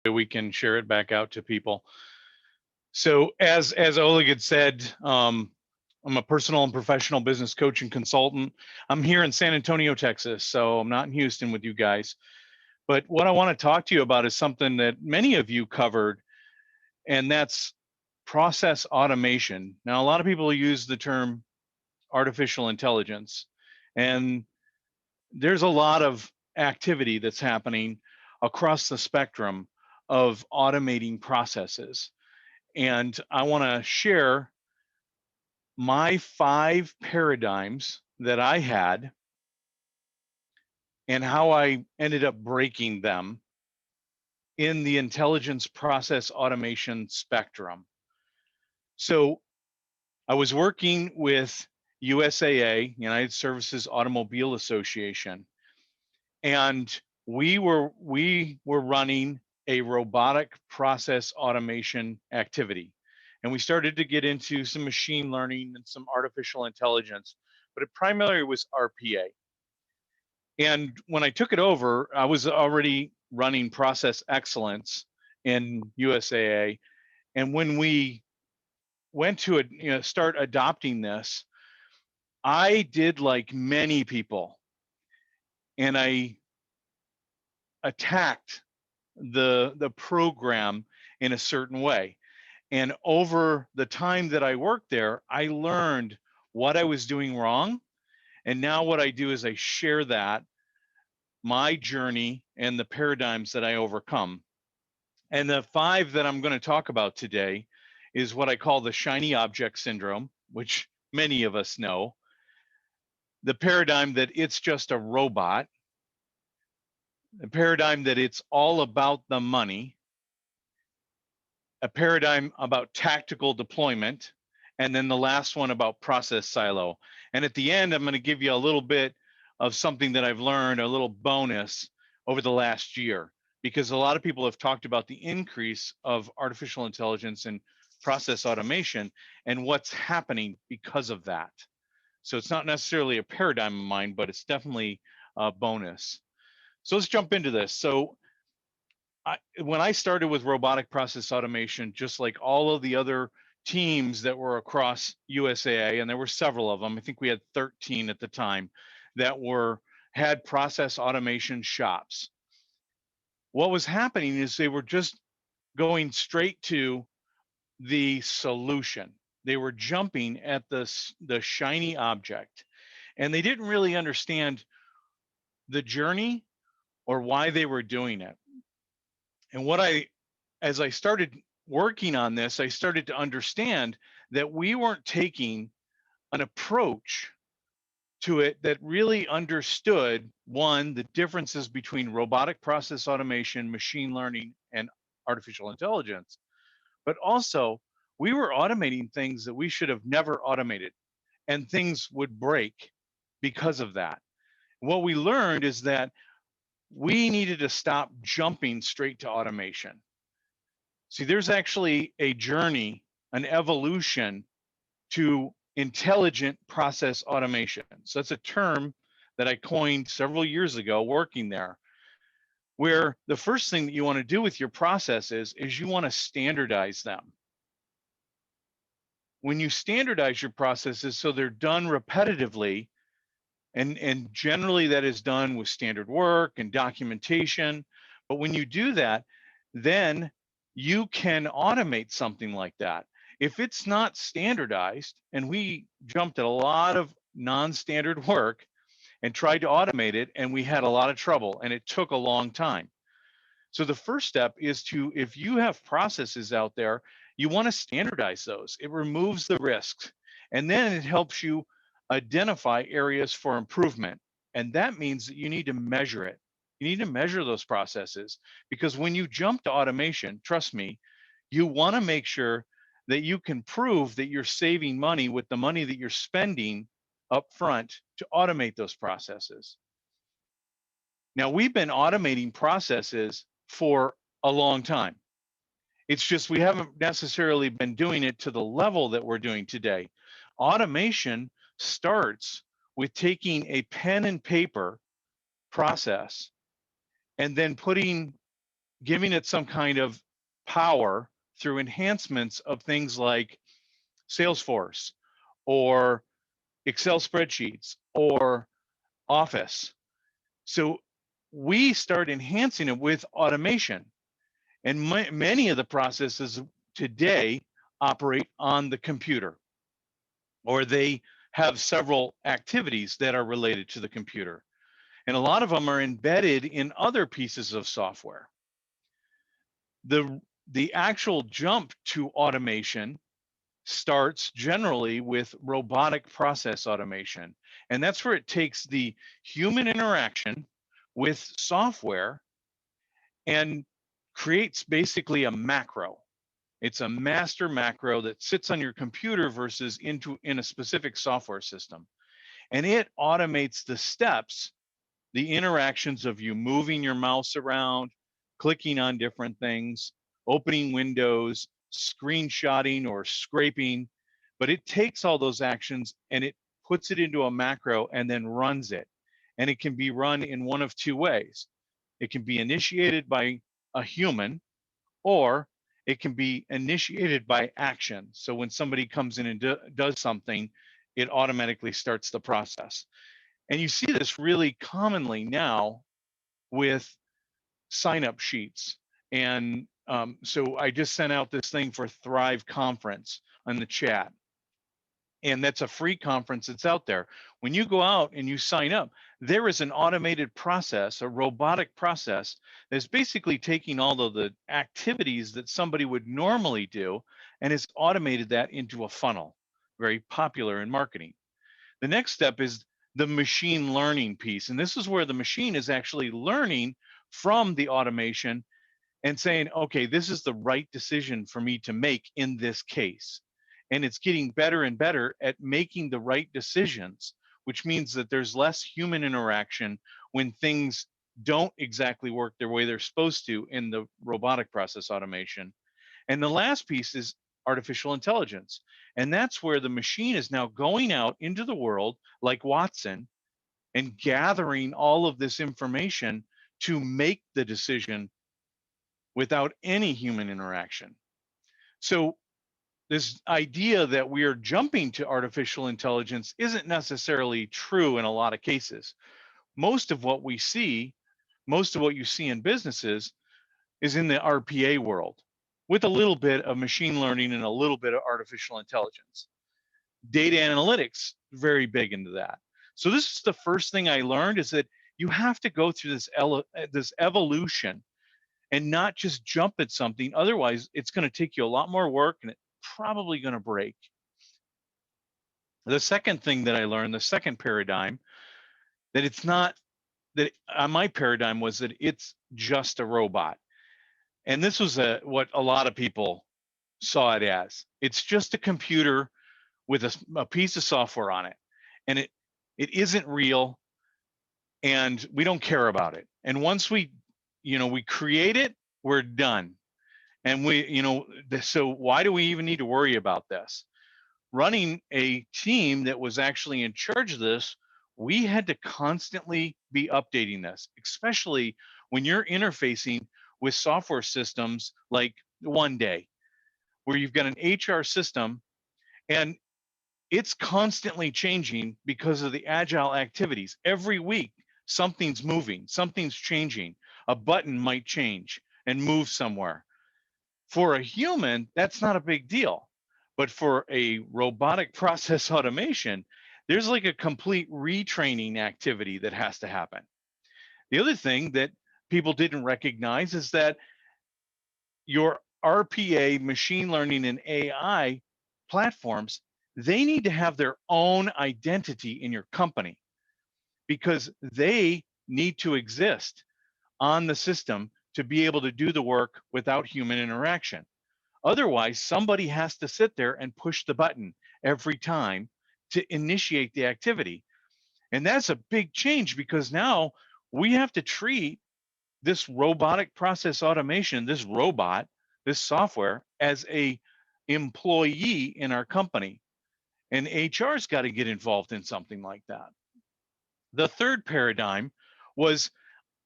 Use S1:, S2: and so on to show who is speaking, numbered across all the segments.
S1: we can share it back out to people. So as Oleg had said, I'm a personal and professional business coach and consultant. I'm here in San Antonio, Texas, so I'm not in Houston with you guys. But what I want to talk to you about is something that many of you covered, and that's process automation. Now, a lot of people use the term artificial intelligence, and there's a lot of activity that's happening across the spectrum of automating processes. And I want to share my 5 paradigms that I had and how I ended up breaking them in the intelligence process automation spectrum. So I was working with USAA, United Services Automobile Association, and we were running a robotic process automation activity. And we started to get into some machine learning and some artificial intelligence, but it primarily was RPA. And when I took it over, I was already running process excellence in USAA. And when we went to it, start adopting this, I did like many people, and I attacked the program in a certain way. And over the time that I worked there, I learned what I was doing wrong. And now what I do is I share that, my journey and the paradigms that I overcome. And the 5 that I'm going to talk about today is what I call the shiny object syndrome, which many of us know. The paradigm that it's just a robot, a paradigm that it's all about the money, a paradigm about tactical deployment, and then the last one about process silo. And at the end, I'm going to give you a little bit of something that I've learned, a little bonus over the last year, because a lot of people have talked about the increase of artificial intelligence and process automation and what's happening because of that. So it's not necessarily a paradigm of mine, but it's definitely a bonus. So let's jump into this. So when I started with robotic process automation, just like all of the other teams that were across USAA, and there were several of them, I think we had 13 at the time, that had process automation shops. What was happening is they were just going straight to the solution. They were jumping at the shiny object, and they didn't really understand the journey or why they were doing it. And as I started working on this, I started to understand that we weren't taking an approach to it that really understood, one, the differences between robotic process automation, machine learning, and artificial intelligence, but also we were automating things that we should have never automated, and things would break because of that. What we learned is that we needed to stop jumping straight to automation. See, there's actually a journey, an evolution to intelligent process automation. So that's a term that I coined several years ago working there, where the first thing that you want to do with your processes is you want to standardize them. When you standardize your processes so they're done repetitively, and generally that is done with standard work and documentation, but when you do that, then you can automate something like that. If it's not standardized, and we jumped at a lot of non-standard work and tried to automate it, and we had a lot of trouble, and it took a long time. So the first step is to, if you have processes out there, you want to standardize those. It removes the risks, and then it helps you identify areas for improvement. And that means that you need to measure it. You need to measure those processes, because when you jump to automation, trust me, you want to make sure that you can prove that you're saving money with the money that you're spending up front to automate those processes. Now, we've been automating processes for a long time. It's just we haven't necessarily been doing it to the level that we're doing today. Automation starts with taking a pen and paper process and then putting giving it some kind of power through enhancements of things like Salesforce or Excel spreadsheets or Office. So we start enhancing it with automation. And many of the processes today operate on the computer, or they have several activities that are related to the computer. And a lot of them are embedded in other pieces of software. The actual jump to automation starts generally with robotic process automation. And that's where it takes the human interaction with software and creates basically a macro. It's a master macro that sits on your computer versus in a specific software system. And it automates the steps, the interactions of you moving your mouse around, clicking on different things, opening windows, screenshotting or scraping. But it takes all those actions and it puts it into a macro and then runs it. And it can be run in one of two ways. It can be initiated by a human, or it can be initiated by action. So when somebody comes in and does something, it automatically starts the process. And you see this really commonly now with sign up sheets. And so I just sent out this thing for Thrive Conference on the chat. And that's a free conference that's out there. When you go out and you sign up, there is an automated process, a robotic process that's basically taking all of the activities that somebody would normally do and has automated that into a funnel, very popular in marketing. The next step is the machine learning piece. And this is where the machine is actually learning from the automation and saying, okay, this is the right decision for me to make in this case. And it's getting better and better at making the right decisions, which means that there's less human interaction when things don't exactly work the way they're supposed to in the robotic process automation. And the last piece is artificial intelligence. And that's where the machine is now going out into the world, like Watson, and gathering all of this information to make the decision without any human interaction. So this idea that we are jumping to artificial intelligence isn't necessarily true in a lot of cases. Most of what we see, most of what you see in businesses is in the RPA world with a little bit of machine learning and a little bit of artificial intelligence. Data analytics, very big into that. So this is the first thing I learned, is that you have to go through this evolution and not just jump at something. Otherwise, it's going to take you a lot more work and it's probably going to break. The second thing that I learned, the second paradigm, that it's not that my paradigm was that it's just a robot. And this was what a lot of people saw it as. It's just a computer with a piece of software on it. And it isn't real, and we don't care about it. And once we create it, we're done. And so why do we even need to worry about this? Running a team that was actually in charge of this, we had to constantly be updating this, especially when you're interfacing with software systems like One Day, where you've got an HR system and it's constantly changing because of the agile activities. Every week, something's moving, something's changing. A button might change and move somewhere. For a human, that's not a big deal. But for a robotic process automation, there's like a complete retraining activity that has to happen. The other thing that people didn't recognize is that your RPA, machine learning, and AI platforms, they need to have their own identity in your company because they need to exist on the system to be able to do the work without human interaction. Otherwise, somebody has to sit there and push the button every time to initiate the activity. And that's a big change because now we have to treat this robotic process automation, this robot, this software, as a employee in our company. And HR's got to get involved in something like that. The third paradigm was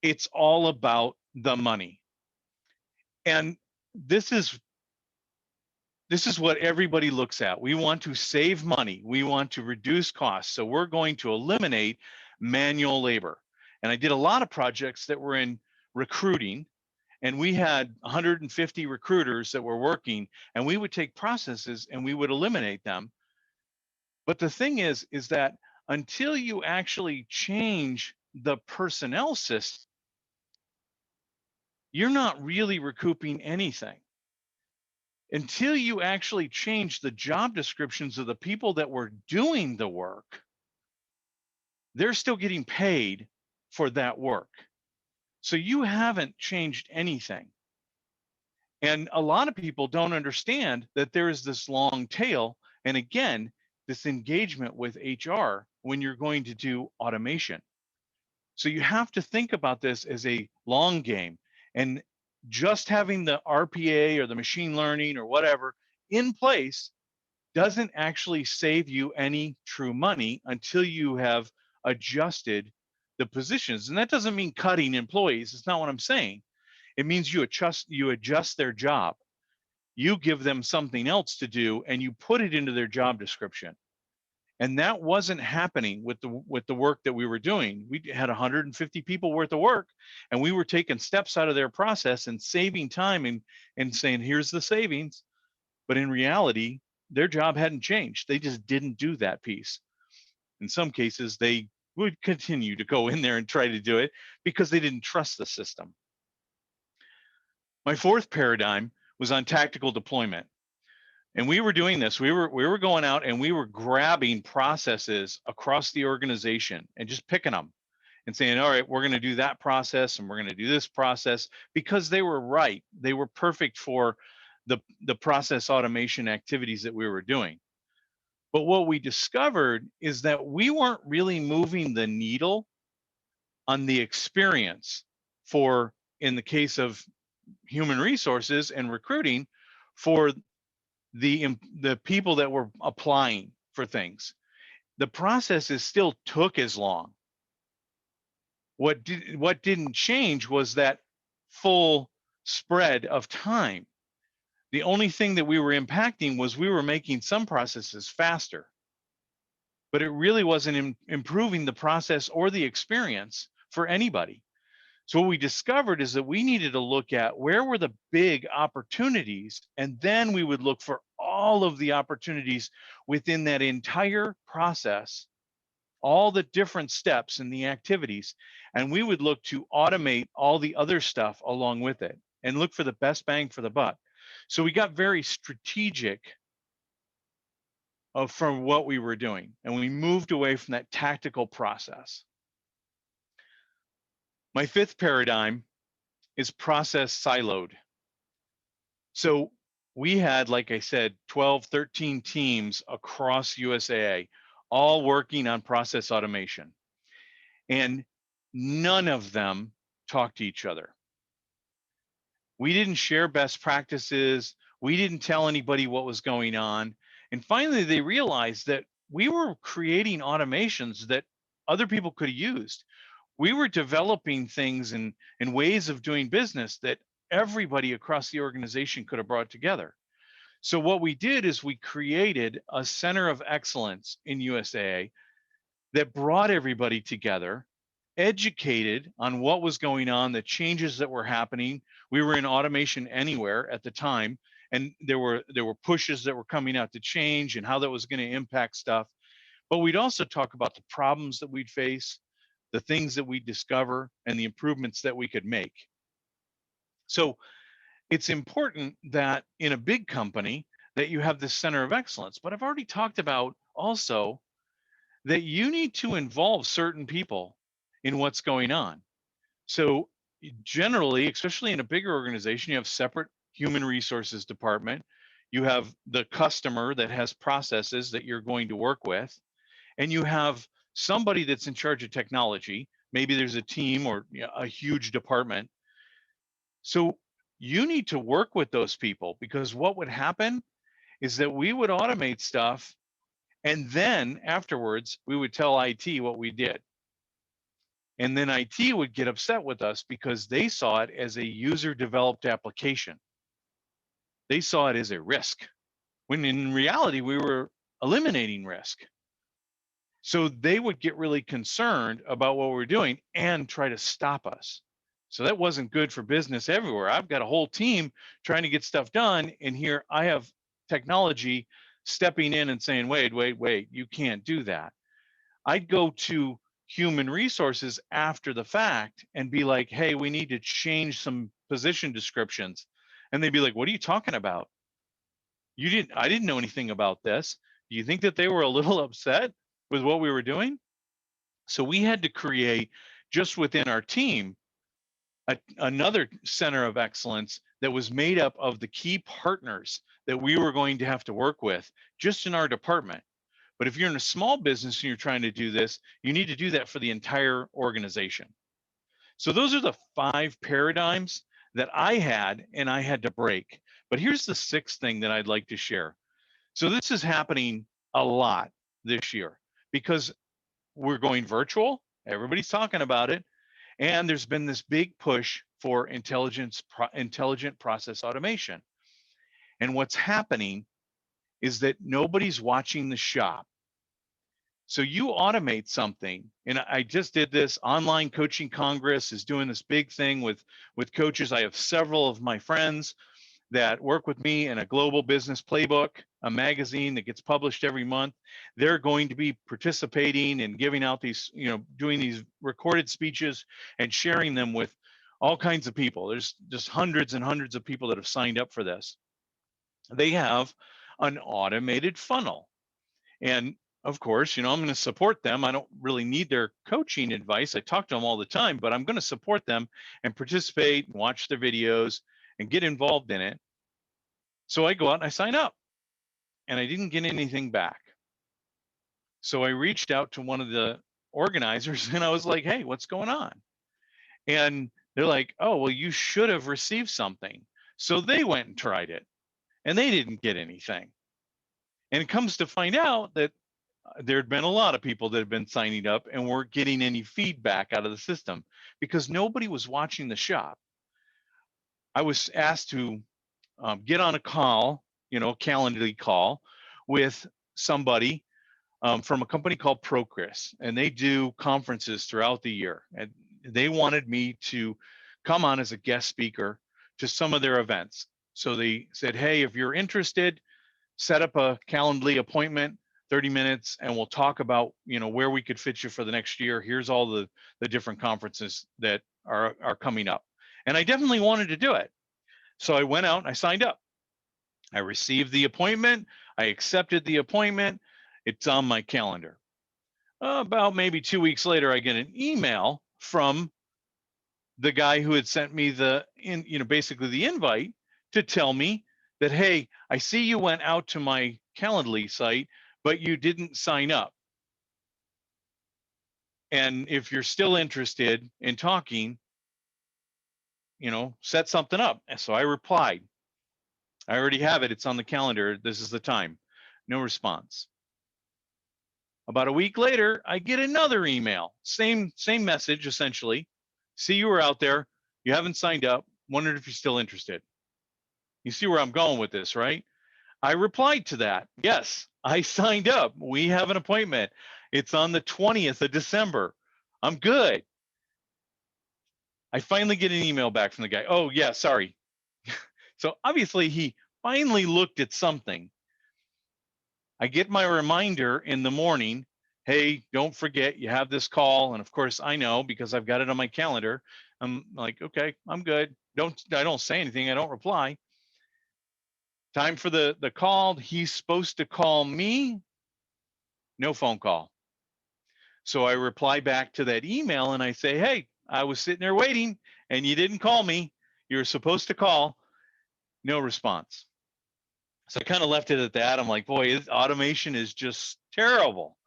S1: it's all about the money. And this is what everybody looks at. We want to save money. We want to reduce costs. So we're going to eliminate manual labor. And I did a lot of projects that were in recruiting, and we had 150 recruiters that were working, and we would take processes and we would eliminate them. But the thing is that until you actually change the personnel system, you're not really recouping anything. Until you actually change the job descriptions of the people that were doing the work, they're still getting paid for that work. So you haven't changed anything. And a lot of people don't understand that there is this long tail. And again, this engagement with HR when you're going to do automation. So you have to think about this as a long game. And just having the RPA or the machine learning or whatever in place doesn't actually save you any true money until you have adjusted the positions. And that doesn't mean cutting employees. It's not what I'm saying. It means you adjust their job. You give them something else to do and you put it into their job description. And that wasn't happening with the work that we were doing. We had 150 people worth of work, and we were taking steps out of their process and saving time and saying, here's the savings. But in reality, their job hadn't changed. They just didn't do that piece. In some cases, they would continue to go in there and try to do it because they didn't trust the system. My fourth paradigm was on tactical deployment. And we were doing this. We were going out and we were grabbing processes across the organization and just picking them and saying, all right, we're going to do that process and we're going to do this process because they were right. They were perfect for the process automation activities that we were doing. But what we discovered is that we weren't really moving the needle on the experience for, in the case of human resources and recruiting, for the people that were applying for things. The processes still took as long. What didn't change was that full spread of time. The only thing that we were impacting was we were making some processes faster, but it really wasn't improving the process or the experience for anybody. So what we discovered is that we needed to look at where were the big opportunities, and then we would look for all of the opportunities within that entire process, all the different steps and the activities, and we would look to automate all the other stuff along with it and look for the best bang for the buck. So we got very strategic from what we were doing, and we moved away from that tactical process. My fifth paradigm is process siloed. So we had, like I said, 12, 13 teams across USAA, all working on process automation. And none of them talked to each other. We didn't share best practices. We didn't tell anybody what was going on. And finally, they realized that we were creating automations that other people could have used. We were developing things and ways of doing business that everybody across the organization could have brought together. So what we did is we created a center of excellence in USAA that brought everybody together, educated on what was going on, the changes that were happening. We were in automation anywhere at the time, and there were pushes that were coming out to change and how that was going to impact stuff. But we'd also talk about the problems that we'd face, the things that we discover, and the improvements that we could make. So it's important that in a big company that you have this center of excellence. But I've already talked about also that you need to involve certain people in what's going on. So generally, especially in a bigger organization, you have separate human resources department. You have the customer that has processes that you're going to work with, and you have somebody that's in charge of technology. Maybe there's a team or a huge department. So you need to work with those people, because what would happen is that we would automate stuff, and then afterwards we would tell IT what we did. And then IT would get upset with us because they saw it as a user developed application. They saw it as a risk, when in reality, we were eliminating risk. So they would get really concerned about what we're doing and try to stop us. So that wasn't good for business everywhere. I've got a whole team trying to get stuff done. And here I have technology stepping in and saying, wait, you can't do that. I'd go to human resources after the fact and be like, hey, we need to change some position descriptions. And they'd be like, what are you talking about? I didn't know anything about this. Do you think that they were a little upset with what we were doing? So we had to create, just within our team, another center of excellence that was made up of the key partners that we were going to have to work with just in our department. But if you're in a small business and you're trying to do this, you need to do that for the entire organization. So those are the 5 paradigms that I had and I had to break. But here's the 6th thing that I'd like to share. So this is happening a lot this year because we're going virtual. Everybody's talking about it. And there's been this big push for intelligent process automation. And what's happening is that nobody's watching the shop. So you automate something, and I just did this. Online Coaching Congress is doing this big thing with coaches. I have several of my friends that work with me in a global business playbook, a magazine that gets published every month. They're going to be participating and giving out these, doing these recorded speeches and sharing them with all kinds of people. There's just hundreds and hundreds of people that have signed up for this. They have an automated funnel. And of course, I'm going to support them. I don't really need their coaching advice. I talk to them all the time, but I'm going to support them and participate and watch their videos and get involved in it. So I go out and I sign up, and I didn't get anything back. So I reached out to one of the organizers and I was like, hey, what's going on? And they're like, oh, well, you should have received something. So they went and tried it and they didn't get anything. And it comes to find out that there had been a lot of people that had been signing up and weren't getting any feedback out of the system because nobody was watching the shop. I was asked to get on a call, Calendly call with somebody from a company called Procris, and they do conferences throughout the year. And they wanted me to come on as a guest speaker to some of their events. So they said, hey, if you're interested, set up a Calendly appointment, 30 minutes, and we'll talk about, where we could fit you for the next year. Here's all the different conferences that are coming up. And I definitely wanted to do it. So I went out and I signed up. I received the appointment. I accepted the appointment. It's on my calendar. About maybe 2 weeks later, I get an email from the guy who had sent me basically the invite to tell me that, hey, I see you went out to my Calendly site, but you didn't sign up. And if you're still interested in talking, set something up. And so I replied, I already have it. It's on the calendar. This is the time. No response. About a week later, I get another email. Same message, essentially. See, you were out there. You haven't signed up. Wondered if you're still interested. You see where I'm going with this, right? I replied to that. Yes, I signed up. We have an appointment. It's on the 20th of December. I'm good. I finally get an email back from the guy. Oh, yeah, sorry. So obviously he finally looked at something. I get my reminder in the morning. Hey, don't forget you have this call. And of course I know because I've got it on my calendar. I'm like, okay, I'm good. I don't say anything. I don't reply. Time for the call. He's supposed to call me. No phone call. So I reply back to that email and I say, hey, I was sitting there waiting and you didn't call me. You were supposed to call. No response. So I kind of left it at that. I'm like, boy, automation is just terrible.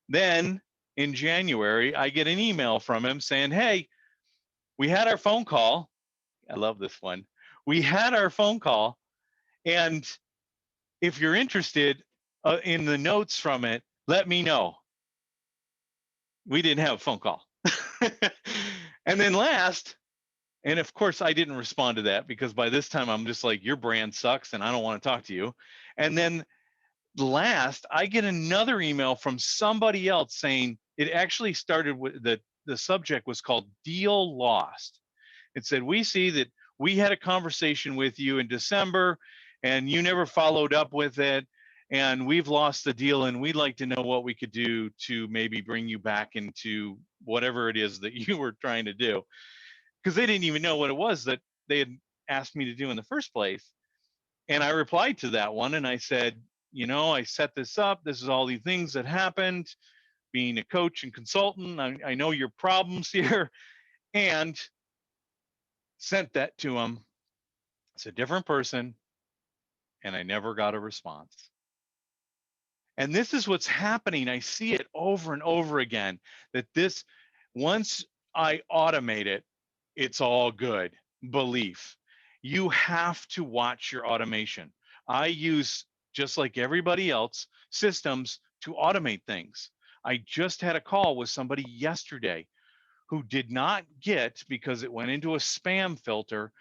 S1: Then in January, I get an email from him saying, hey, we had our phone call. I love this one. We had our phone call. And if you're interested in the notes from it, let me know. We didn't have a phone call. And then last, and of course I didn't respond to that because by this time I'm just like, your brand sucks and I don't want to talk to you. And then last, I get another email from somebody else saying it actually started with the subject was called deal lost. It said, we see that we had a conversation with you in December and you never followed up with it. And we've lost the deal and we'd like to know what we could do to maybe bring you back into whatever it is that you were trying to do. Because they didn't even know what it was that they had asked me to do in the first place. And I replied to that one and I said, I set this up. This is all these things that happened. Being a coach and consultant, I know your problems here, and sent that to him. It's a different person, and I never got a response. And this is what's happening. I see it over and over again that this, once I automate it, it's all good. Belief. You have to watch your automation. I use, just like everybody else, systems to automate things. I just had a call with somebody yesterday who did not get, because it went into a spam filter,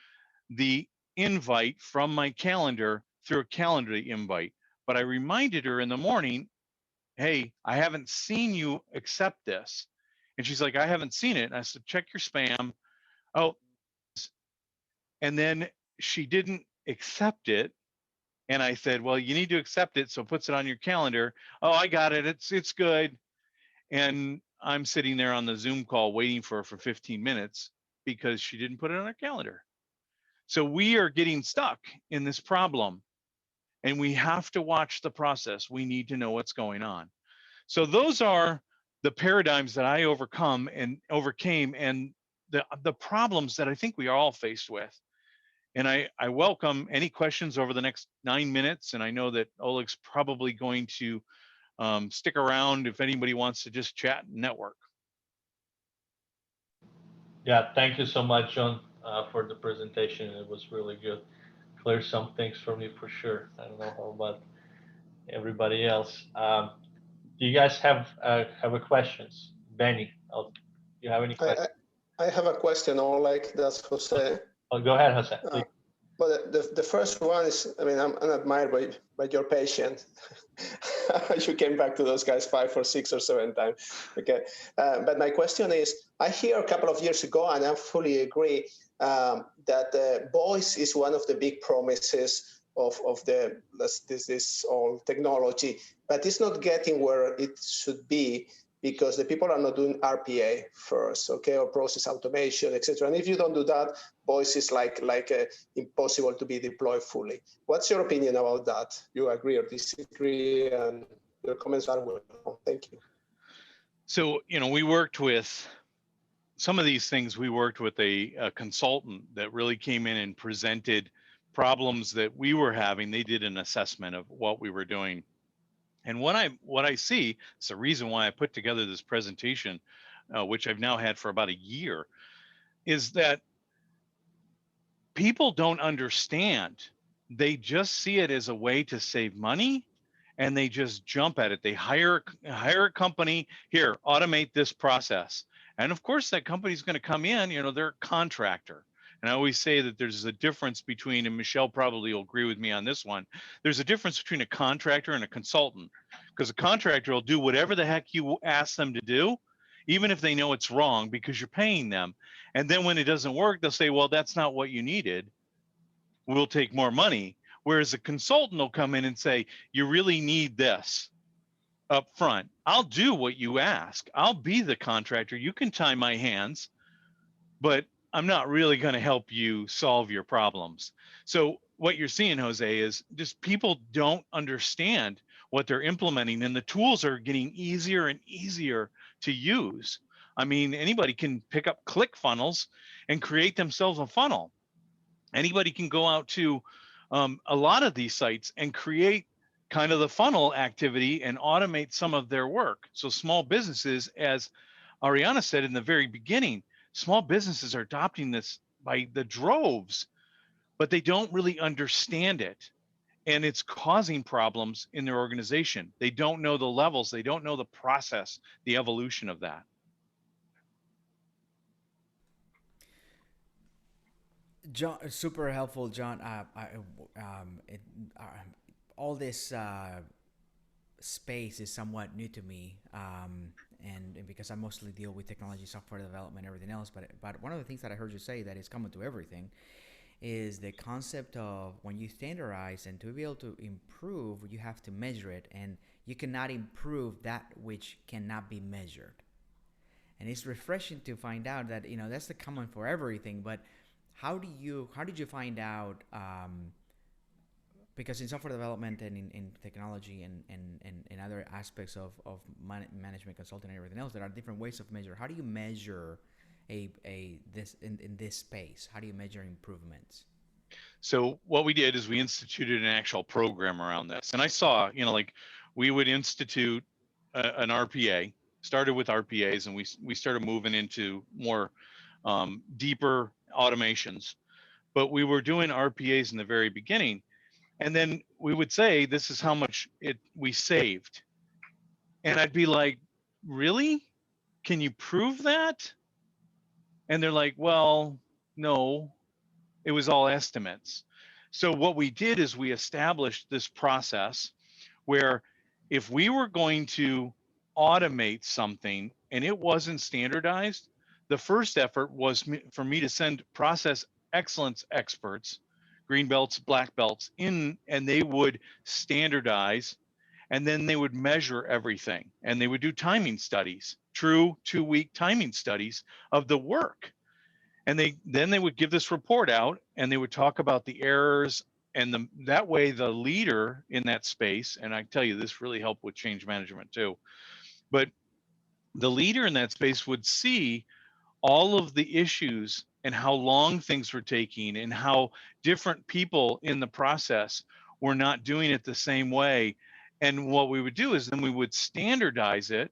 S1: the invite from my calendar through a calendar invite. But I reminded her in the morning, hey, I haven't seen you accept this. And she's like, I haven't seen it. And I said, check your spam. Oh, and then she didn't accept it. And I said, well, you need to accept it. So it puts it on your calendar. Oh, I got it. It's good. And I'm sitting there on the Zoom call waiting for her for 15 minutes because she didn't put it on her calendar. So we are getting stuck in this problem and we have to watch the process. We need to know what's going on. So those are the paradigms that I overcame and the problems that I think we are all faced with. And I welcome any questions over the next 9 minutes. And I know that Oleg's probably going to stick around if anybody wants to just chat and network.
S2: Yeah, thank you so much, John, for the presentation. It was really good. Clear some things for me for sure. I don't know how about everybody else. Do you guys have a questions? Benny, you have any
S3: I,
S2: questions?
S3: I have a question, or like that's Jose.
S2: Oh, go ahead, Jose. Please.
S3: But the first one is, I mean, I'm admired by your patience. You came back to those guys 5 or 6 or 7 times. Okay. But my question is, I hear a couple of years ago, and I fully agree, that voice is one of the big promises of this all technology, but it's not getting where it should be because the people are not doing RPA first, okay, or process automation, etc. And if you don't do that, voice is like impossible to be deployed fully. What's your opinion about that? You agree or disagree? And your comments are welcome. Thank you.
S1: So, we worked with some of these things. We worked with a consultant that really came in and presented problems that we were having. They did an assessment of what we were doing. And what I see, it's the reason why I put together this presentation, which I've now had for about a year, is that people don't understand. They just see it as a way to save money and they just jump at it. They hire a company, here, automate this process. And of course that company's going to come in, they're a contractor. And I always say that there's a difference between, and Michelle probably will agree with me on this one, there's a difference between a contractor and a consultant, because a contractor will do whatever the heck you ask them to do, even if they know it's wrong, because you're paying them. And then when it doesn't work, they'll say, well, that's not what you needed. We'll take more money. Whereas a consultant will come in and say, you really need this up front. I'll do what you ask. I'll be the contractor. You can tie my hands, but I'm not really going to help you solve your problems. So what you're seeing, Jose, is just people don't understand what they're implementing, and the tools are getting easier and easier to use. I mean, anybody can pick up ClickFunnels and create themselves a funnel. Anybody can go out to a lot of these sites and create kind of the funnel activity and automate some of their work. So small businesses, as Ariana said in the very beginning, small businesses are adopting this by the droves, but they don't really understand it. And it's causing problems in their organization. They don't know the levels. They don't know the process, the evolution of that.
S4: John, super helpful, John. It, uh, all this space is somewhat new to me, and because I mostly deal with technology, software development, everything else. But one of the things that I heard you say that is common to everything is the concept of when you standardize and to be able to improve, you have to measure it, and you cannot improve that which cannot be measured. And it's refreshing to find out that that's the common for everything. But how did you find out? Because in software development and in technology and other aspects of management consulting and everything else, there are different ways of measure. How do you measure a this in this space? How do you measure improvements?
S1: So what we did is we instituted an actual program around this. And I saw, like we would institute an RPA, started with RPAs, and we started moving into more deeper automations. But we were doing RPAs in the very beginning. And then we would say, this is how much we saved. And I'd be like, really? Can you prove that? And they're like, well, no, it was all estimates. So what we did is we established this process where if we were going to automate something and it wasn't standardized, the first effort was for me to send process excellence experts, green belts, black belts in, and they would standardize, and then they would measure everything, and they would do timing studies, true 2-week timing studies of the work. And they would give this report out, and they would talk about the errors, and that way the leader in that space, and I tell you, this really helped with change management too, but the leader in that space would see all of the issues and how long things were taking and how different people in the process were not doing it the same way. And what we would do is then we would standardize it,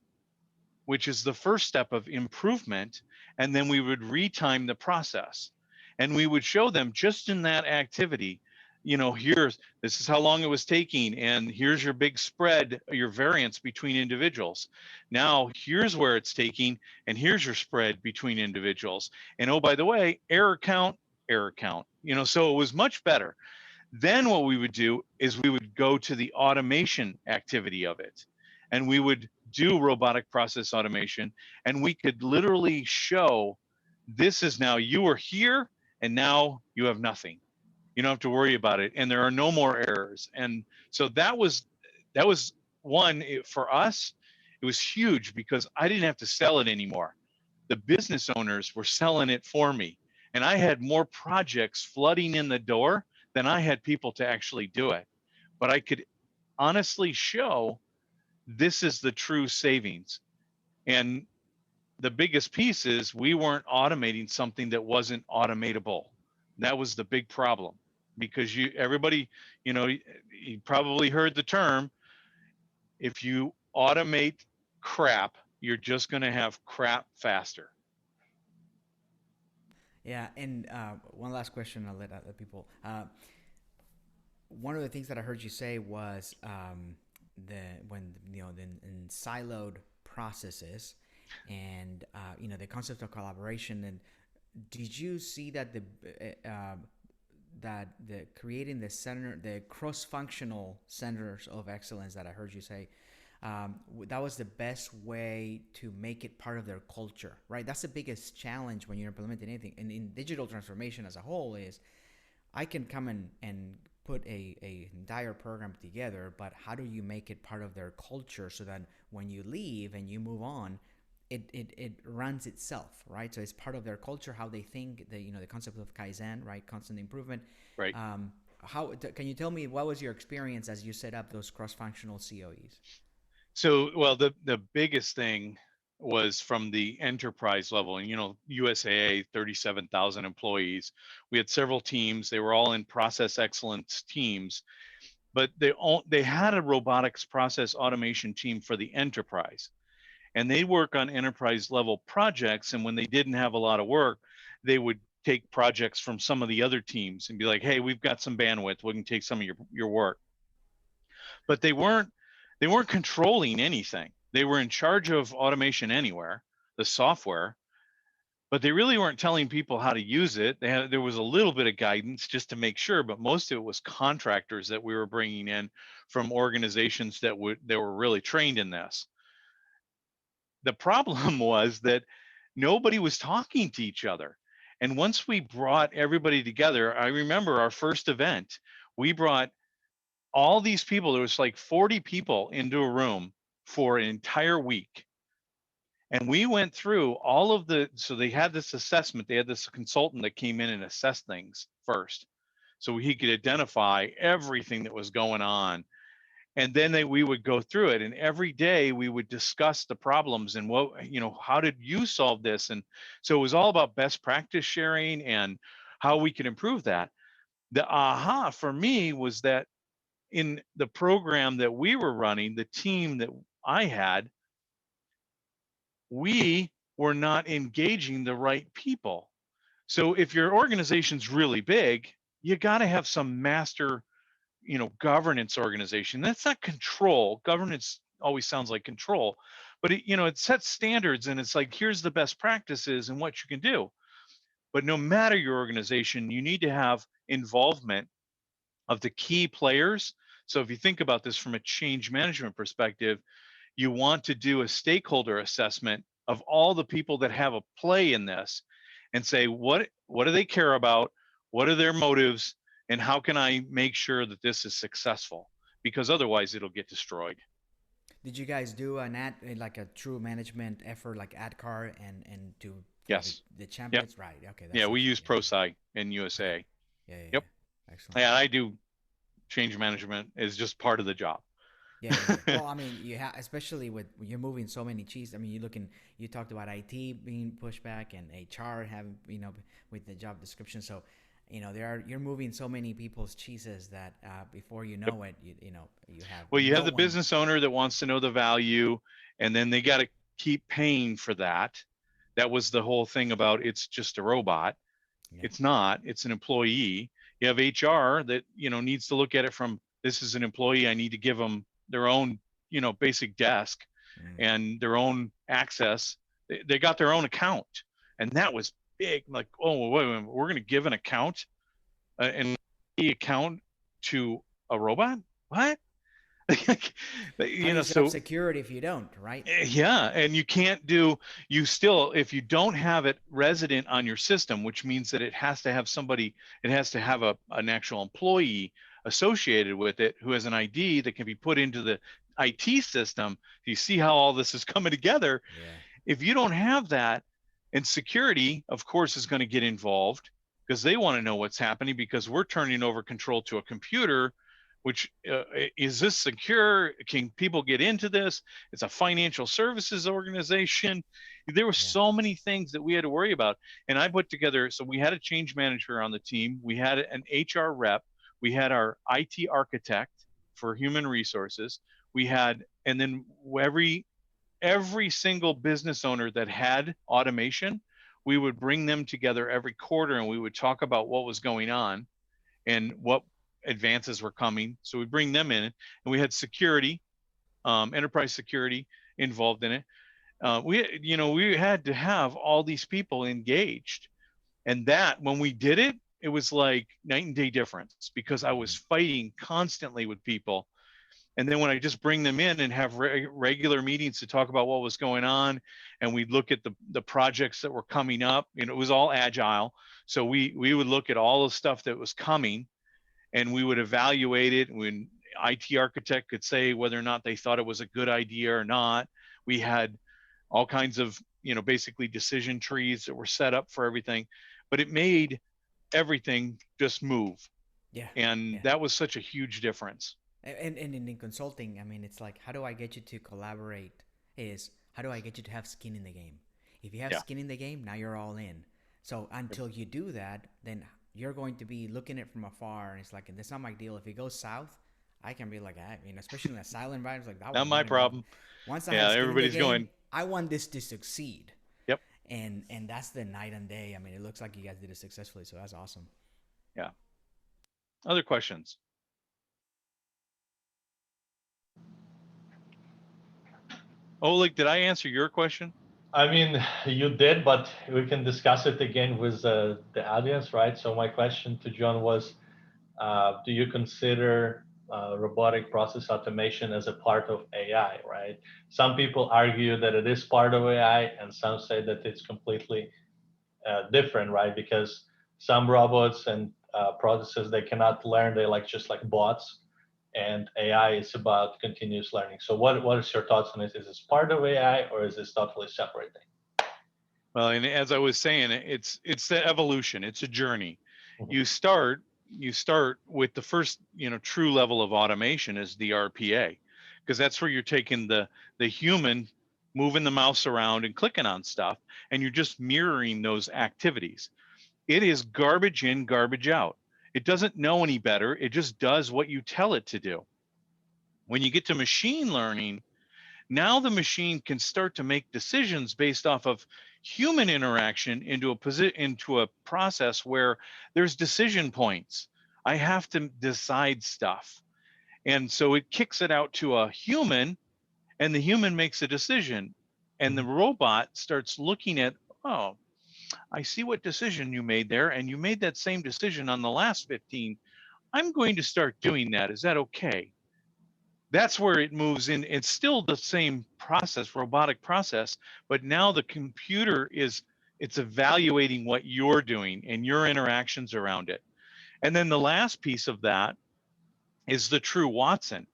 S1: which is the first step of improvement. And then we would retime the process. And we would show them just in that activity, this is how long it was taking. And here's your big spread, your variance between individuals. Now, here's where it's taking. And here's your spread between individuals. And oh, by the way, error count, error count. So it was much better. Then what we would do is we would go to the automation activity of it, and we would do robotic process automation, and we could literally show, this is now you are here and now you have nothing. You don't have to worry about it, and there are no more errors. And so that was one, for us, it was huge because I didn't have to sell it anymore. The business owners were selling it for me, and I had more projects flooding in the door than I had people to actually do it. But I could honestly show, this is the true savings. And the biggest piece is we weren't automating something that wasn't automatable. That was the big problem, because everybody, you probably heard the term, if you automate crap, you're just going to have crap faster.
S4: Yeah, and one last question. I'll let other people. One of the things that I heard you say was the when in siloed processes, and the concept of collaboration. And did you see that the creating the cross-functional centers of excellence that I heard you say, that was the best way to make it part of their culture, right? That's the biggest challenge when you're implementing anything in digital transformation as a whole. Is I can come and put a entire program together, but how do you make it part of their culture so that when you leave and you move on, it runs itself, right? So it's part of their culture, how they think, the concept of Kaizen, right? Constant improvement.
S1: Right.
S4: Can you tell me what was your experience as you set up those cross-functional COEs?
S1: So, well, the biggest thing was from the enterprise level, and USAA, 37,000 employees. We had several teams. They were all in process excellence teams, but they had a robotics process automation team for the enterprise, and they work on enterprise level projects. And when they didn't have a lot of work, they would take projects from some of the other teams and be like, hey, we've got some bandwidth, we can take some of your work. But they weren't controlling anything. They were in charge of automation anywhere, the software, but they really weren't telling people how to use it. There was a little bit of guidance just to make sure, but most of it was contractors that we were bringing in from organizations that were really trained in this. The problem was that nobody was talking to each other. And once we brought everybody together, I remember our first event, we brought all these people, there was like 40 people into a room for an entire week. And we went through all of so they had this assessment, they had this consultant that came in and assessed things first. So he could identify everything that was going on. And then we would go through it, and every day we would discuss the problems and how did you solve this? And so it was all about best practice sharing and how we could improve that. The aha for me was that in the program that we were running, the team that I had, we were not engaging the right people. So if your organization's really big, you got to have some master, governance organization. That's not control. Governance always sounds like control, but it sets standards, and it's like, here's the best practices and what you can do. But no matter your organization, you need to have involvement of the key players. So if you think about this from a change management perspective, you want to do a stakeholder assessment of all the people that have a play in this and say, what do they care about? What are their motives? And how can I make sure that this is successful? Because otherwise it'll get destroyed.
S4: Did you guys do like a true management effort, like AdCar and do for
S1: Yes.
S4: the
S1: Yep.
S4: templates? Right. Okay. That's
S1: Yeah, we use
S4: excellent.
S1: ProSci in USA.
S4: Okay. Yeah.
S1: Yep.
S4: Excellent.
S1: Yeah, I do change management is just part of the job.
S4: Yeah. Well, I mean, you have, especially with you're moving so many cheese. I mean, you talked about IT being pushed back and HR having, with the job description. So, you're moving so many people's cheeses that before you know it, you have
S1: Well, you
S4: no
S1: have the
S4: one.
S1: business owner that wants to know the value, and then they got to keep paying for that. That was the whole thing about it's just a robot.
S4: Yeah.
S1: It's not, it's an employee. You have HR that, needs to look at it from, this is an employee. I need to give them their own, basic desk
S4: Mm.
S1: and their own access. They got their own account. And that was big. Like, oh, wait a minute, we're going to give an account, and the account to a robot? What?
S4: How do you set up
S1: So
S4: security if you don't, right?
S1: yeah, and you still, if you don't have it resident on your system, which means that it has to have an actual employee associated with it who has an ID that can be put into the IT system. You see how all this is coming together.
S4: Yeah.
S1: If you don't have that, and security, of course, is going to get involved because they want to know what's happening, because we're turning over control to a computer, which is this secure? Can people get into this? It's a financial services organization. There were
S4: Yeah.
S1: so many things that we had to worry about. And I put together, so we had a change manager on the team. We had an HR rep. We had our IT architect for human resources. And then every single business owner that had automation, we would bring them together every quarter and we would talk about what was going on and what advances were coming. So we bring them in, and we had security, enterprise security involved in it. We had to have all these people engaged, and that when we did it, it was like night and day difference because I was
S4: Mm.
S1: fighting constantly with people. And then when I just bring them in and have regular meetings to talk about what was going on, and we'd look at the projects that were coming up, it was all agile. So we would look at all the stuff that was coming, and we would evaluate it. When IT architect could say whether or not they thought it was a good idea or not. We had all kinds of, basically decision trees that were set up for everything, but it made everything just move.
S4: Yeah.
S1: And
S4: Yeah.
S1: that was such a huge difference.
S4: And in consulting, I mean, it's like, how do I get you to collaborate? Is how do I get you to have skin in the game? If you have
S1: Yeah.
S4: skin in the game, now you're all in. So until you do that, then you're going to be looking at it from afar, and it's like, that's not my deal. If it goes south, I can be like, especially in a silent environment, like that was
S1: Not my
S4: not a good.
S1: problem.
S4: Once I
S1: Yeah,
S4: have skin in the
S1: everybody's
S4: game,
S1: going,
S4: I want this to succeed,
S1: yep.
S4: and that's the night and day. I mean, it looks like you guys did it successfully, so that's awesome.
S1: Yeah. Other questions? Oleg, did I answer your question?
S2: I mean, you did, but we can discuss it again with the audience, right? So my question to John was, do you consider robotic process automation as a part of AI, right? Some people argue that it is part of AI, and some say that it's completely different, right? Because some robots and processes, they cannot learn. They like just like bots, and AI is about continuous learning. So what is your thoughts on this? Is this part of AI or is this totally separate thing?
S1: Well, and as I was saying, it's the evolution. It's a journey.
S2: Mhm.
S1: You start with the first, true level of automation is the RPA, because that's where you're taking the human, moving the mouse around and clicking on stuff, and you're just mirroring those activities. It is garbage in, garbage out. It doesn't know any better. It just does what you tell it to do. When you get to machine learning, now the machine can start to make decisions based off of human interaction into a process where there's decision points. I have to decide stuff. And so it kicks it out to a human, and the human makes a decision. And the robot starts looking at, oh, I see what decision you made there, and you made that same decision on the last 15. I'm going to start doing that. Is that okay? That's where it moves in. It's still the same process, robotic process, but now the computer it's evaluating what you're doing and your interactions around it. And then the last piece of that is the true Watson,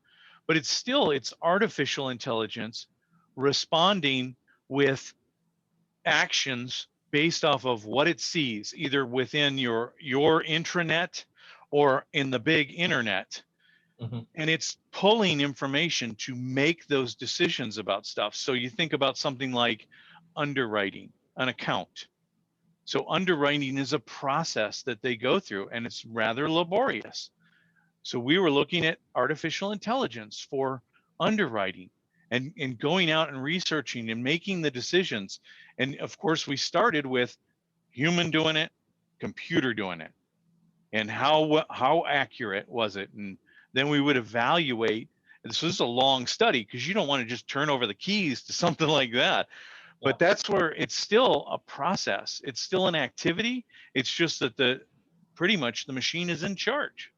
S1: but it's artificial intelligence responding with actions based off of what it sees, either within your intranet or in the big internet.
S2: Mhm.
S1: And it's pulling information to make those decisions about stuff. So you think about something like underwriting an account. So underwriting is a process that they go through, and it's rather laborious. So we were looking at artificial intelligence for underwriting, and going out and researching and making the decisions. And of course, we started with human doing it, computer doing it, and how accurate was it. And then we would evaluate. This was a long study because you don't want to just turn over the keys to something like that.
S2: Yeah,
S1: But that's where it's still a process. It's still an activity. It's just that the pretty much the machine is in charge.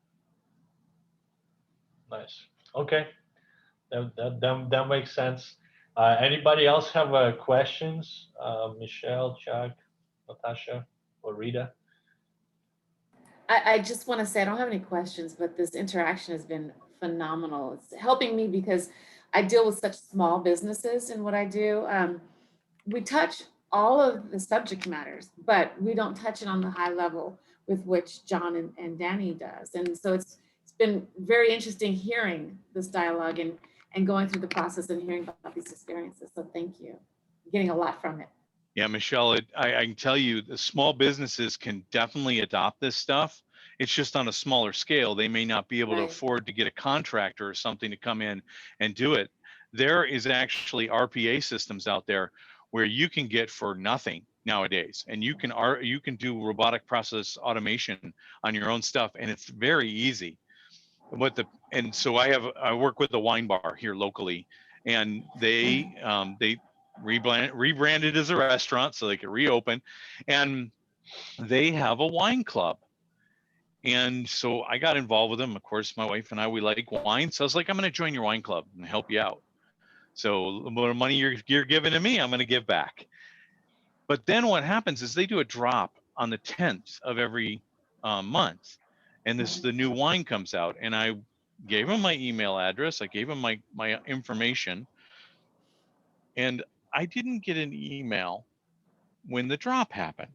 S2: nice. Okay, that makes sense. Anybody else have questions? Michelle, Chuck, Natasha, or Rita?
S5: I just want to say I don't have any questions, but this interaction has been phenomenal. It's helping me because I deal with such small businesses in what I do. We touch all of the subject matters, but we don't touch it on the high level with which John and Danny does. And so it's been very interesting hearing this dialogue and going through the process and hearing about these experiences. So thank you. I'm getting a lot from it.
S1: Yeah, Michelle, I can tell you the small businesses can definitely adopt this stuff. It's just on a smaller scale. They may not be able to
S5: Right.
S1: afford to get a contractor or something to come in and do it. There is actually RPA systems out there where you can get for nothing nowadays, and you can do robotic process automation on your own stuff, and it's very easy. And so I work with a wine bar here locally, and they rebranded as a restaurant so they could reopen, and they have a wine club. And so I got involved with them. Of course, my wife and I, we like wine, so I was like, I'm going to join your wine club and help you out. So the more money you're giving to me, I'm going to give back. But then what happens is they do a drop on the 10th of every month, and the new wine comes out, and I gave them my email address, I gave them my information, and I didn't get an email when the drop happened.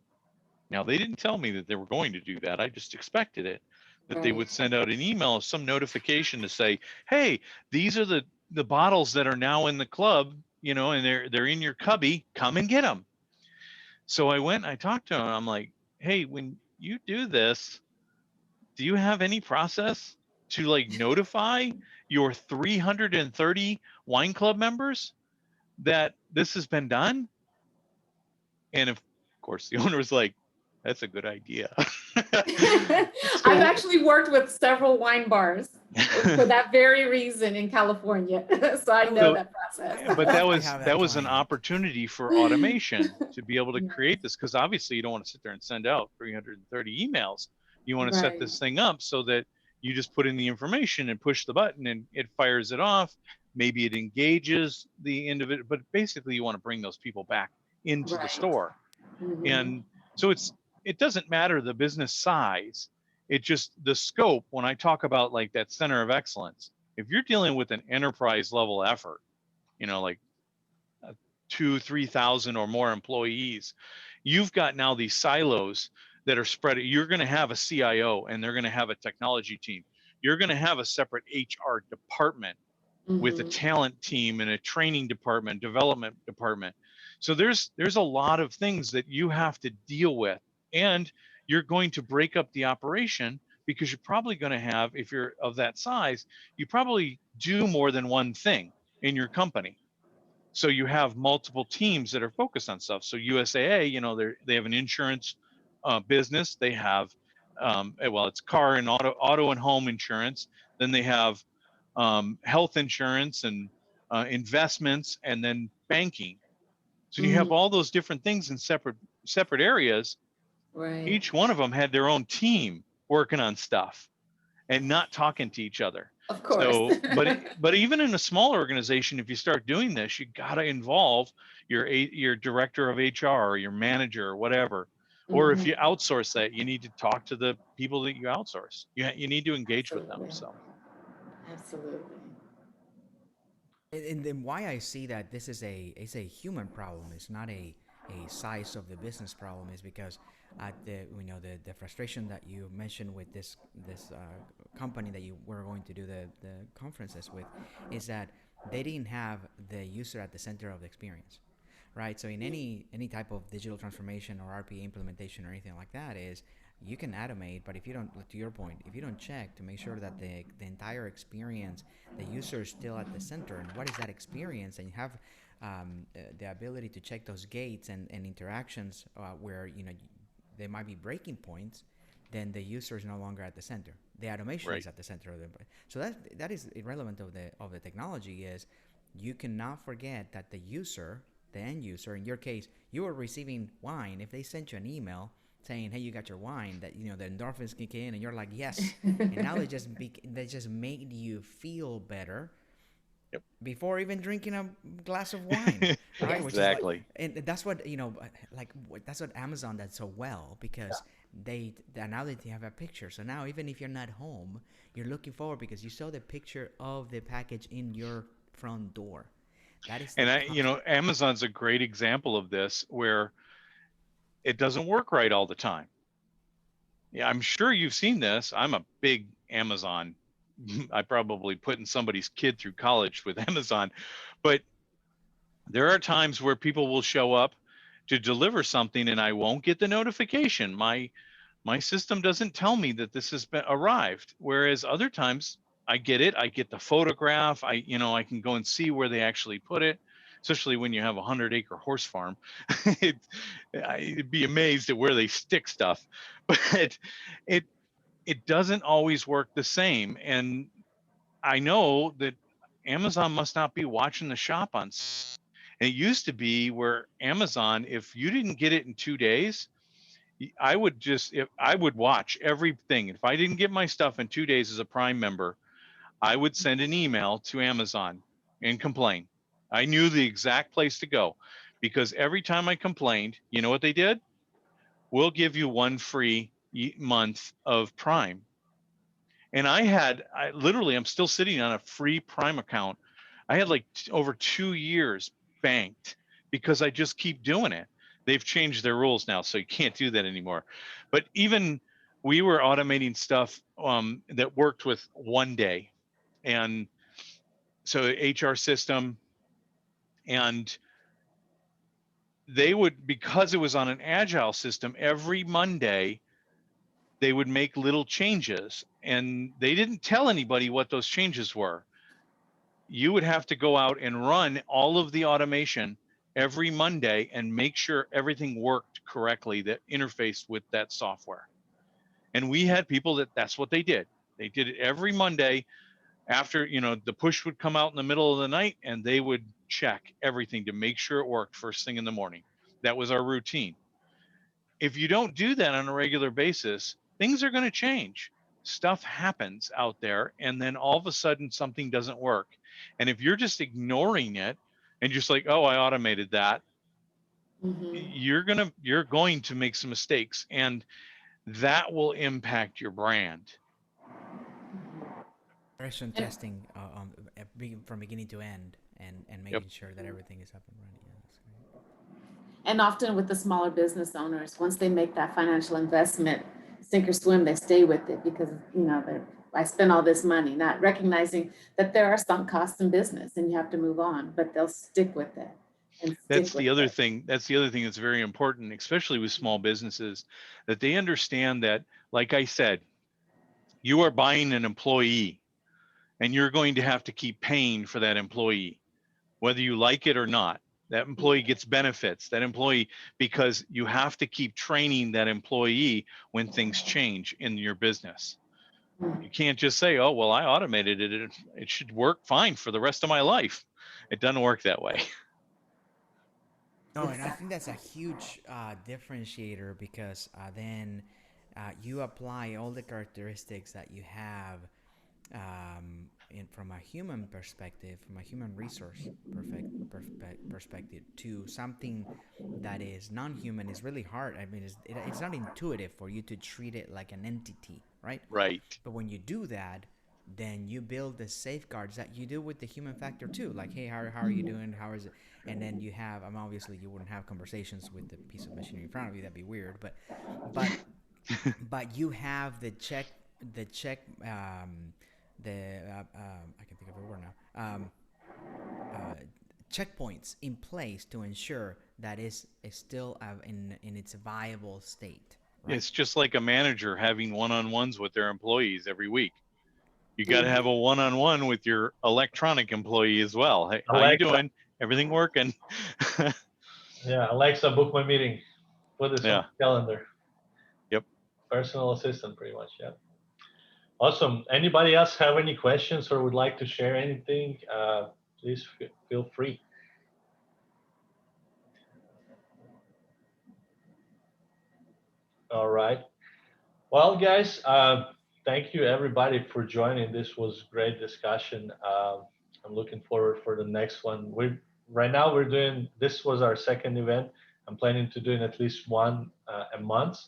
S1: Now they didn't tell me that they were going to do that. I just expected it, that they
S5: Right.
S1: would send out an email, some notification to say, "Hey, these are the bottles that are now in the club, and they're in your cubby. Come and get them." So I went, I talked to him. I'm like, "Hey, when you do this, do you have any process to like notify your 330 wine club members that this has been done?" And of course, the owner was like, That's a good idea.
S5: I've actually worked with several wine bars for that very reason in California. So I know
S1: So,
S5: that process.
S1: but
S4: Love to have
S1: that
S4: that
S1: was an
S4: client.
S1: opportunity for automation to be able to
S5: Yes.
S1: create this, because obviously you don't want to sit there and send out 330 emails. You want to set
S5: Right.
S1: this thing up so that you just put in the information and push the button and it fires it off. Maybe it engages the individual, but basically you want to bring those people back into the
S5: Right.
S1: store.
S5: Mhm.
S1: And so it doesn't matter the business size. It just the scope. When I talk about like that center of excellence, if you're dealing with an enterprise level effort, like 2,000-3,000 or more employees, you've got now these silos that are spread. You're going to have a CIO and they're going to have a technology team. You're going to have a separate HR department with a
S5: Mhm.
S1: talent team and a training department, development department. So there's a lot of things that you have to deal with, and you're going to break up the operation because you're probably going to have, if you're of that size, you probably do more than one thing in your company. So you have multiple teams that are focused on stuff. So USAA, they have an insurance business. They have, well, it's car and auto and home insurance. Then they have health insurance and investments, and then banking. So you have
S5: Mhm.
S1: all those different things in separate areas.
S5: Right.
S1: Each one of them had their own team working on stuff and not talking to each other.
S5: Of course.
S1: So, but even in a smaller organization, if you start doing this, you got to involve your director of HR or your manager or whatever. Or if
S5: Mhm.
S1: you outsource that, you need to talk to the people that you outsource. You need to engage with them.
S5: Absolutely.
S1: So.
S5: Absolutely.
S4: And then why I see that this is a human problem, it's not a size of the business problem, is because at the frustration that you mentioned with this company that you were going to do the conferences with, is that they didn't have the user at the center of the experience, right? So in any type of digital transformation or RPA implementation or anything like that, is you can automate, but if you don't, to your point, if you don't check to make sure that the entire experience, the user is still at the center, and what is that experience, and you have the ability to check those gates and interactions where there might be breaking points, then the user is no longer at the center. The automation
S1: Right.
S4: is at the center of the. So that is irrelevant of the technology. Is you cannot forget that the user, the end user, in your case, you are receiving wine. If they sent you an email saying, "Hey, you got your wine," that the endorphins kick in, and you're like, "Yes," and now they just made you feel better
S1: Yep.
S4: before even drinking a glass of wine, right? Which is like,
S1: Exactly.
S4: and that's what that's what Amazon does so well, because now that they have a picture. So now even if you're not home, you're looking forward because you saw the picture of the package in your front door. That is the
S1: And
S4: concept.
S1: Amazon's a great example of this, where it doesn't work right all the time. Yeah, I'm sure you've seen this. I'm a big Amazon. I probably put in somebody's kid through college with Amazon, but there are times where people will show up to deliver something and I won't get the notification. My system doesn't tell me that this has been arrived. Whereas other times I get it. I get the photograph. I can go and see where they actually put it. Especially when you have a 100-acre horse farm, I'd be amazed at where they stick stuff. But it it doesn't always work the same. And I know that Amazon must not be watching the shop on. And it used to be where Amazon, if you didn't get it in 2 days, I would watch everything. If I didn't get my stuff in 2 days as a Prime member, I would send an email to Amazon and complain. I knew the exact place to go, because every time I complained, you know what they did? We'll give you one free month of Prime. And I'm still sitting on a free Prime account. I had like over 2 years banked because I just keep doing it. They've changed their rules now, so you can't do that anymore. But even we were automating stuff that worked with one day. And so HR system, and they would, because it was on an agile system, every Monday they would make little changes, and they didn't tell anybody what those changes were. You would have to go out and run all of the automation every Monday and make sure everything worked correctly that interfaced with that software. And we had people that's what they did. They did it every Monday after, the push would come out in the middle of the night, and they would check everything to make sure it worked first thing in the morning. That was our routine. If you don't do that on a regular basis, things are going to change. Stuff happens out there, and then all of a sudden something doesn't work. And if you're just ignoring it and just like, oh, I automated that, you're going to make some mistakes, and that will impact your brand.
S4: Regression testing from beginning to end, and
S1: Yep.
S4: making sure that everything is up and running. Yeah, that's great.
S5: And often with the smaller business owners, once they make that financial investment, sink or swim, they stay with it because, I spent all this money, not recognizing that there are sunk costs in business and you have to move on, but they'll stick with it and
S1: That's
S5: stick with
S1: the other
S5: it.
S1: thing. That's the other thing that's very important, especially with small businesses, that they understand that, like I said, you are buying an employee, and you're going to have to keep paying for that employee, whether you like it or not. That employee gets benefits, that employee, because you have to keep training that employee when things change in your business. You can't just say, oh, well, I automated it. It should work fine for the rest of my life. It doesn't work that way.
S4: No, and I think that's a huge differentiator, because then you apply all the characteristics that you have from a human perspective, from a human resource perspective, to something that is non-human. Is really hard. I mean, it's not intuitive for you to treat it like an entity, right?
S1: Right.
S4: But when you do that, then you build the safeguards that you do with the human factor too. Like, hey, how are you doing? How is it? And then you have, obviously you wouldn't have conversations with the piece of machinery in front of you. That'd be weird. But but you have the check, I can think of a word now. Checkpoints in place to ensure that is still in its viable state. Right?
S1: It's just like a manager having one-on-ones with their employees every week. You got to have a one-on-one with your electronic employee as well. Hey, how you doing? Everything working?
S2: Yeah, Alexa, book my meeting. Put this on
S1: Yeah.
S2: the calendar.
S1: Yep.
S2: Personal assistant, pretty much. Yeah. Awesome. Anybody else have any questions or would like to share anything? Please feel free. All right. Well, guys, thank you everybody for joining. This was great discussion. I'm looking forward for the next one. Right now we're doing, this was our second event. I'm planning to doing at least one a month.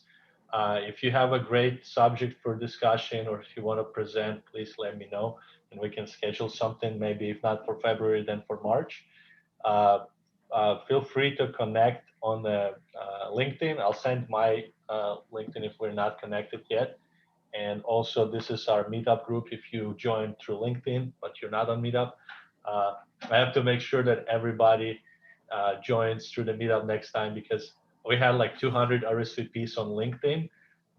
S2: If you have a great subject for discussion, or if you want to present, please let me know and we can schedule something, maybe if not for February, then for March. Feel free to connect on the LinkedIn. I'll send my LinkedIn if we're not connected yet. And also, this is our meetup group. If you join through LinkedIn, but you're not on meetup, I have to make sure that everybody joins through the meetup next time, because we had like 200 RSVPs on LinkedIn,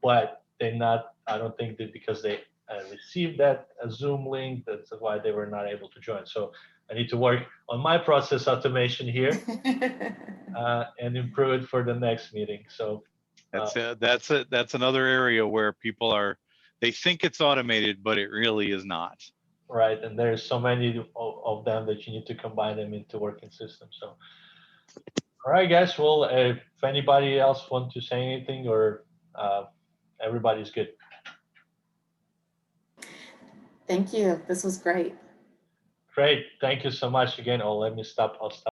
S2: but they're not, I don't think that because they received that Zoom link, that's why they were not able to join. So I need to work on my process automation here and improve it for the next meeting. So
S1: That's another area where people they think it's automated, but it really is not.
S2: right, and there's so many of them that you need to combine them into working systems. So, all right, guys. Well, if anybody else want to say anything, or everybody's good.
S5: Thank you. This was great.
S2: Great. Thank you so much again. Oh, let me stop. I'll stop.